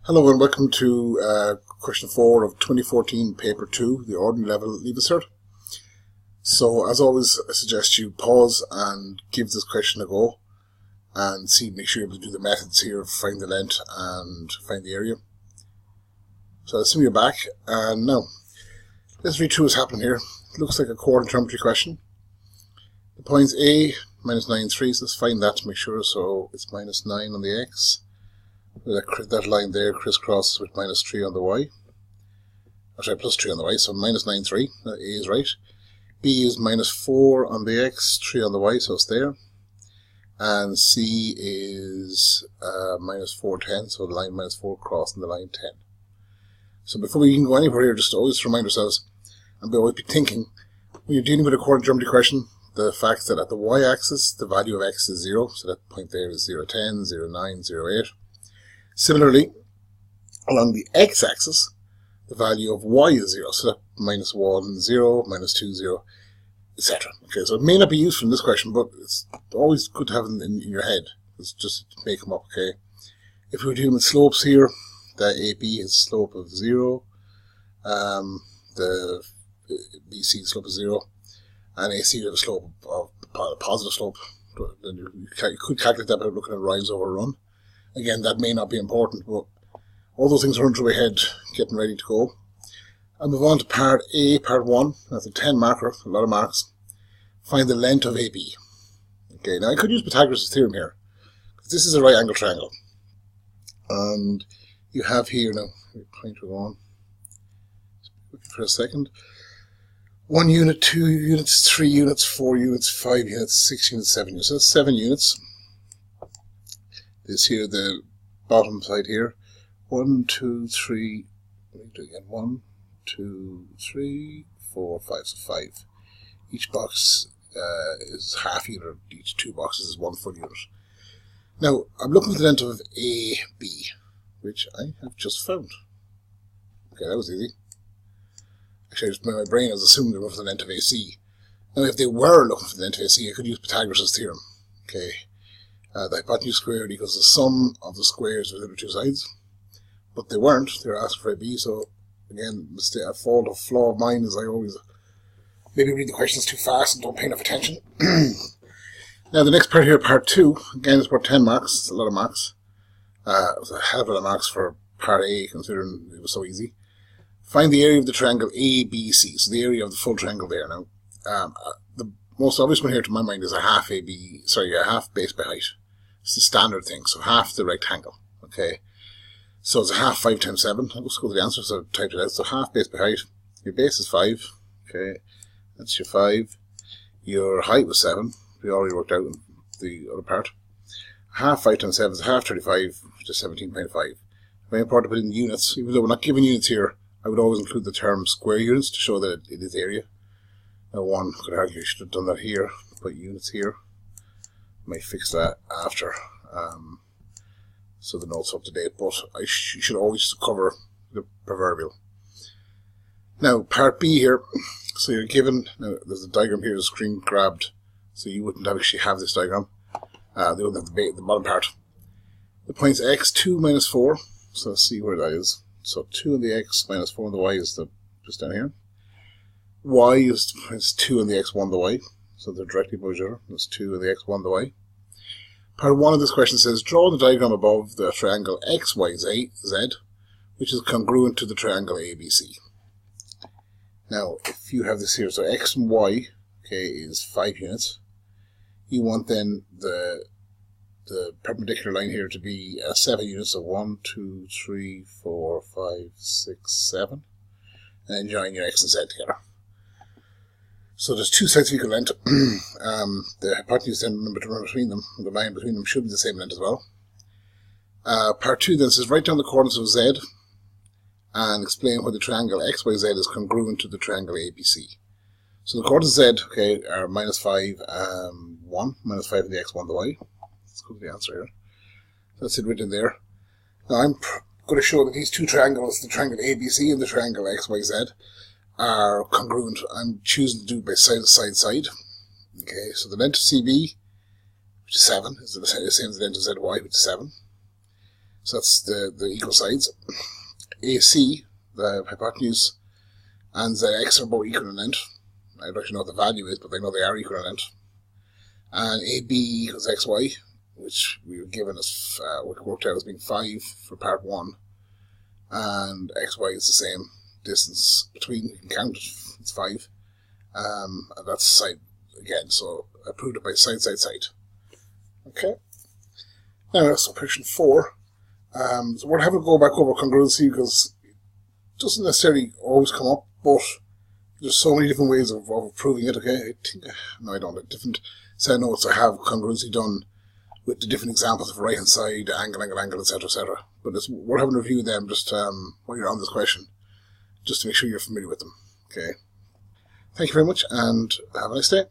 Hello and welcome to question 4 of 2014 paper 2, the ordinary level leaving cert. So as always, I suggest you pause and give this question a go and make sure you're able to do the methods here, find the length and find the area. So let's assume you're back, and now let's read through what's happening here. It looks like a coordinate geometry question. The points A, minus 9, 3, so let's find that to make sure. So it's minus 9 on the x. That line there crisscrosses with minus 3 on the y. Or sorry, plus 3 on the y, so minus 9, 3. A is right. B is minus 4 on the x, 3 on the y, so it's there. And C is minus 4, 10, so the line minus 4 crossing the line 10. So before we can go anywhere here, just always remind ourselves, and we always be thinking, when you're dealing with a coordinate geometry question, the fact that at the y-axis, the value of x is 0, so that point there is 0, 10, 0, 9, 0, 8. Similarly, along the x-axis, the value of y is 0, so that minus 1, 0, minus 2, 0, etc. Okay, so it may not be useful in this question, but it's always good to have it in your head. It's just to make them up, okay? If we're dealing with slopes here, the AB has a slope of 0, the BC slope is 0, and AC has a slope of a positive slope. You could calculate that by looking at rise over run. Again, that may not be important, but all those things are running through my head, getting ready to go. I'll move on to part A, part 1. That's a 10 marker, a lot of marks. Find the length of AB. Okay, now I could use Pythagoras' theorem here, because this is a right angle triangle. And you have here, now, pointer on, for a second, 1 unit, 2 units, 3 units, 4 units, 5 units, 6 units, 7 units. So that's 7 units. This here, the bottom side here, 1, 2, 3, let me do it again, 1, 2, 3, 4, 5, so 5. Each box is half unit, each 2 boxes is 1 full unit. Now, I'm looking at the length of AB, which I have just found. Okay, that was easy. Actually, my brain has assumed they were looking for the length of AC. Now, if they were looking for the length of AC, I could use Pythagoras' theorem. Okay. The hypotenuse squared equals the sum of the squares of the other two sides. But they weren't. They were asking for AB, so again, a flaw of mine is I always maybe read the questions too fast and don't pay enough attention. Now the next part here, part 2, again it's worth 10 marks. It's a lot of marks. It was a hell of a lot of marks for part A, considering it was so easy. Find the area of the triangle ABC, so the area of the full triangle there. Now, the most obvious one here to my mind is a half base by height. It's the standard thing, so half the rectangle, okay? So it's a half 5 times 7. I'll just go to the answer, so I've typed it out. So half base by height. Your base is 5, okay? That's your 5. Your height was 7. We already worked out the other part. Half 5 times 7 is a half 35, which is 17.5. Very important to put in units. Even though we're not giving units here, I would always include the term square units to show that it is area. Now one could argue you should have done that here, put units here. Might fix that after, so the note's up to date, but you should always cover the proverbial. Now, part B here, so you're given, now there's a diagram here, screen grabbed, so you wouldn't actually have this diagram. They don't have the bottom part. The points x, 2 minus 4, so let's see where that is. So 2 on the x minus 4 on the y is just down here. Y is 2 on the x, 1 on the y. So they're directly above each other. There's 2 on the x, 1 on the y. Part 1 of this question says, draw the diagram above the triangle XYZ, which is congruent to the triangle ABC. Now, if you have this here, so x and y, okay, is 5 units. You want then the perpendicular line here to be 7 units, so 1, 2, 3, 4, 5, 6, 7. And then join your x and z together. So there's 2 sides of equal length. The hypotenuse then between them, the line between them should be the same length as well. Part 2 then says write down the coordinates of z and explain why the triangle XYZ is congruent to the triangle ABC. So the coordinates of z, okay, are minus 5, 1, minus 5 of the x, 1 of the y. Let's go to the answer here. That's it written there. Now I'm going to show that these two triangles, the triangle ABC and the triangle XYZ, are congruent. I'm choosing to do it by side to side. Okay, so the length of CB, which is 7, is the same as the length of ZY, which is 7. So that's the equal sides. AC, the hypotenuse, and ZX are both equal in length. I don't actually know what the value is, but I know they are equal in length. And AB equals XY, which we were given as, which worked out as being 5 for part 1. And XY is the same distance between, you can count it, it's 5. And that's side again, so I proved it by side, side, side. Okay. Now, so question 4. So we're having to go back over congruency because it doesn't necessarily always come up, but there's so many different ways of proving it, okay? I think, no, I don't have different set notes. I have congruency done with the different examples of right hand side, angle, etc., etc. But we're having to review them just while you're on this question, just to make sure you're familiar with them, okay? Thank you very much, and have a nice day.